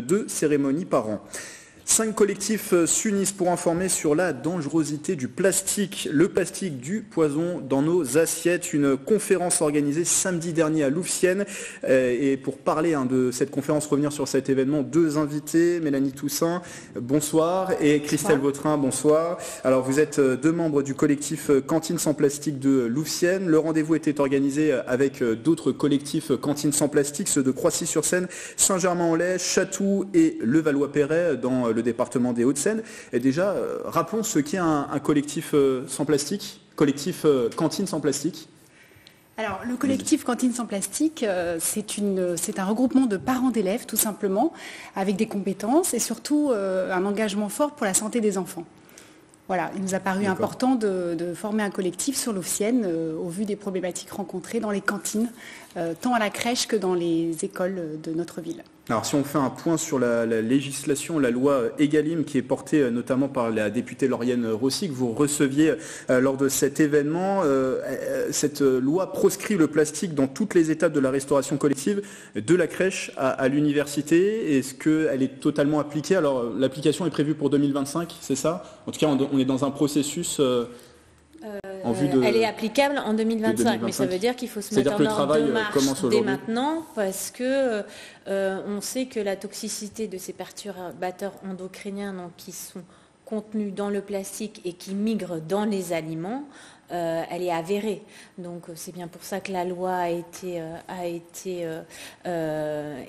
2 cérémonies par an. 5 collectifs s'unissent pour informer sur la dangerosité du plastique. Le plastique du poison dans nos assiettes. Une conférence organisée samedi dernier à Louvciennes. Et pour parler de cette conférence, revenir sur cet événement, 2 invités. Mélanie Toussaint, bonsoir. Et Christelle Vautrin, bonsoir. Alors vous êtes 2 membres du collectif Cantine sans plastique de Louvciennes. Le rendez-vous était organisé avec d'autres collectifs Cantine sans plastique, ceux de Croissy-sur-Seine, Saint-Germain-en-Laye, Chatou et Levallois-Perret dans le département des Hauts-de-Seine. Et déjà, rappelons ce qu'est un collectif sans plastique, collectif Cantine sans plastique. Alors, le collectif Cantine sans plastique, c'est un regroupement de parents d'élèves, tout simplement, avec des compétences et surtout un engagement fort pour la santé des enfants. Voilà, il nous a paru important de former un collectif sur Louvciennes au vu des problématiques rencontrées dans les cantines, tant à la crèche que dans les écoles de notre ville. Alors si on fait un point sur la législation, la loi Egalim qui est portée notamment par la députée Lauriane Rossi que vous receviez lors de cet événement, cette loi proscrit le plastique dans toutes les étapes de la restauration collective, de la crèche à l'université. Est-ce qu'elle est totalement appliquée? Alors l'application est prévue pour 2025, c'est ça? En tout cas on est dans un processus... Elle est applicable en 2025, mais ça veut dire qu'il faut se mettre en ordre de marche dès maintenant, parce que on sait que la toxicité de ces perturbateurs endocriniens qui sont contenus dans le plastique et qui migrent dans les aliments, elle est avérée. Donc c'est bien pour ça que la loi a été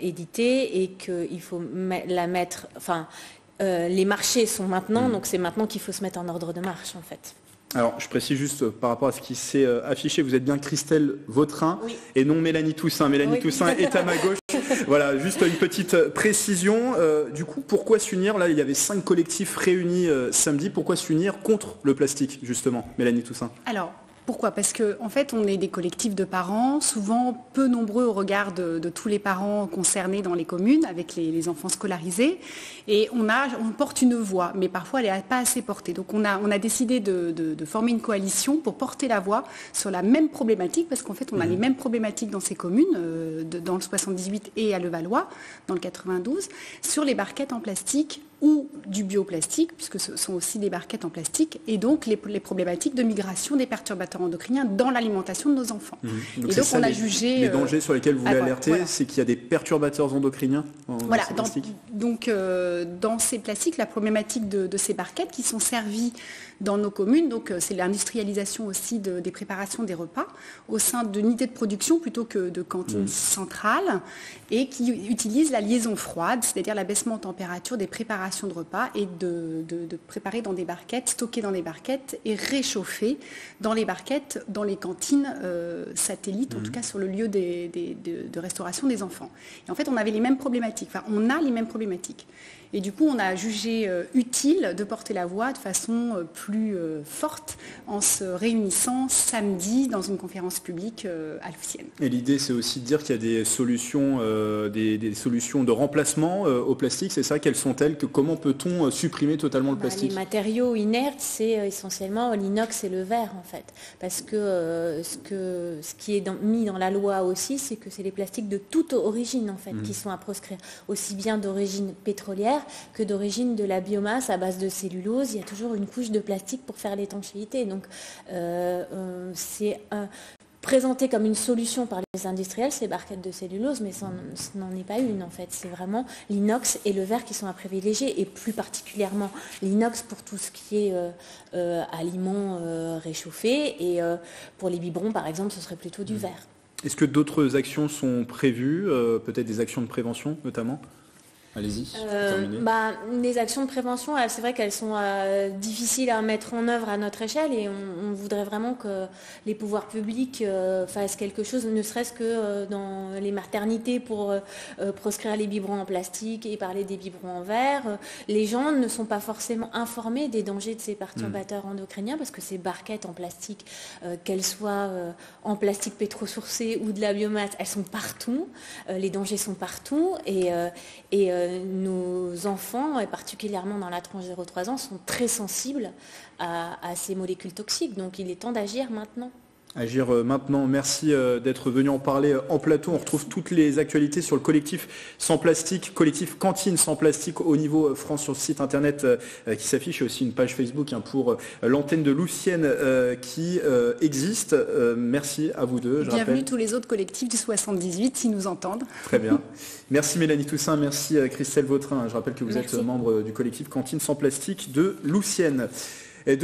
éditée et qu'il faut la mettre... Enfin, les marchés sont maintenant, donc c'est maintenant qu'il faut se mettre en ordre de marche, en fait. Alors, je précise juste par rapport à ce qui s'est affiché, vous êtes bien Christelle Vautrin et non Mélanie Toussaint. Mélanie Toussaint est à ma gauche. Voilà, juste une petite précision. Du coup, pourquoi s'unir? Là, il y avait 5 collectifs réunis samedi. Pourquoi s'unir contre le plastique, justement, Mélanie Toussaint? Alors, pourquoi? Parce qu'en fait, on est des collectifs de parents, souvent peu nombreux au regard de tous les parents concernés dans les communes, avec les enfants scolarisés. Et on porte une voix, mais parfois elle n'est pas assez portée. Donc on a décidé de former une coalition pour porter la voix sur la même problématique, parce qu'en fait, on a les mêmes problématiques dans ces communes, dans le 78 et à Levallois, dans le 92, sur les barquettes en plastique ou du bioplastique, puisque ce sont aussi des barquettes en plastique, et donc les problématiques de migration des perturbateurs endocriniens dans l'alimentation de nos enfants. Donc et donc on a jugé... Les dangers sur lesquels vous voulez alerter, c'est qu'il y a des perturbateurs endocriniens dans ces plastiques. Donc dans ces plastiques, la problématique de ces barquettes qui sont servies dans nos communes, donc c'est l'industrialisation aussi des préparations des repas au sein d'unités de production plutôt que de cantines centrales, et qui utilisent la liaison froide, c'est-à-dire l'abaissement en température des préparations de repas et de préparer dans des barquettes, stocker dans des barquettes et réchauffer dans les barquettes, dans les cantines satellites, en tout cas sur le lieu de restauration des enfants. Et en fait, on avait les mêmes problématiques, on a les mêmes problématiques. Et du coup, on a jugé utile de porter la voix de façon plus forte en se réunissant samedi dans une conférence publique à Louvciennes. Et l'idée, c'est aussi de dire qu'il y a des solutions, des solutions de remplacement au plastique. C'est ça, quelles sont-elles? Comment peut-on supprimer totalement le plastique? Les matériaux inertes, c'est essentiellement l'inox et le verre, en fait. Parce que ce qui est mis dans la loi aussi, c'est que c'est les plastiques de toute origine, en fait, qui sont à proscrire. Aussi bien d'origine pétrolière que d'origine de la biomasse à base de cellulose. Il y a toujours une couche de plastique pour faire l'étanchéité. Donc c'est présenté comme une solution par les industriels, ces barquettes de cellulose, mais ce n'en est pas une en fait. C'est vraiment l'inox et le verre qui sont à privilégier, et plus particulièrement l'inox pour tout ce qui est aliments réchauffés, et pour les biberons par exemple, ce serait plutôt du verre. Est-ce que d'autres actions sont prévues, peut-être des actions de prévention notamment? Allez-y. Les actions de prévention, c'est vrai qu'elles sont difficiles à mettre en œuvre à notre échelle, et on voudrait vraiment que les pouvoirs publics fassent quelque chose, ne serait-ce que dans les maternités pour proscrire les biberons en plastique et parler des biberons en verre. Les gens ne sont pas forcément informés des dangers de ces perturbateurs endocriniens, parce que ces barquettes en plastique, qu'elles soient en plastique pétrosourcé ou de la biomasse, elles sont partout. Les dangers sont partout, et nos enfants, et particulièrement dans la tranche 0-3 ans, sont très sensibles à ces molécules toxiques. Donc il est temps d'agir maintenant. Agir maintenant. Merci d'être venu en parler en plateau. On retrouve toutes les actualités sur le collectif Sans Plastique, collectif Cantine Sans Plastique au niveau France sur le site internet qui s'affiche, et aussi une page Facebook pour l'antenne de Louvciennes qui existe. Merci à vous deux. Bienvenue tous les autres collectifs du 78 s'ils nous entendent. Très bien. Merci Mélanie Toussaint, merci Christelle Vautrin. Je rappelle que vous êtes membre du collectif Cantine Sans Plastique de Louvciennes. Et